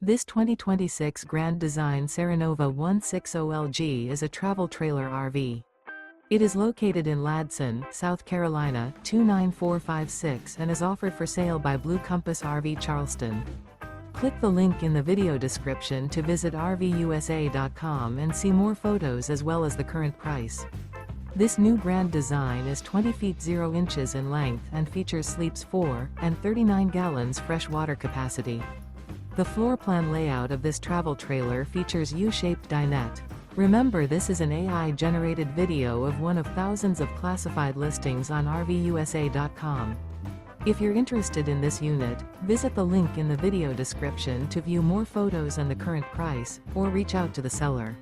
This 2026 Grand Design Serenova 160LG is a travel trailer RV. It is located in Ladson, South Carolina, 29456 and is offered for sale by Blue Compass RV Charleston. Click the link in the video description to visit RVUSA.com and see more photos as well as the current price. This new Grand Design is 20 feet 0 inches in length and features sleeps 4 and 39 gallons fresh water capacity. The floor plan layout of this travel trailer features U-Shaped Dinette. Remember, this is an AI-generated video of one of thousands of classified listings on RVUSA.com. If you're interested in this unit, visit the link in the video description to view more photos and the current price, or reach out to the seller.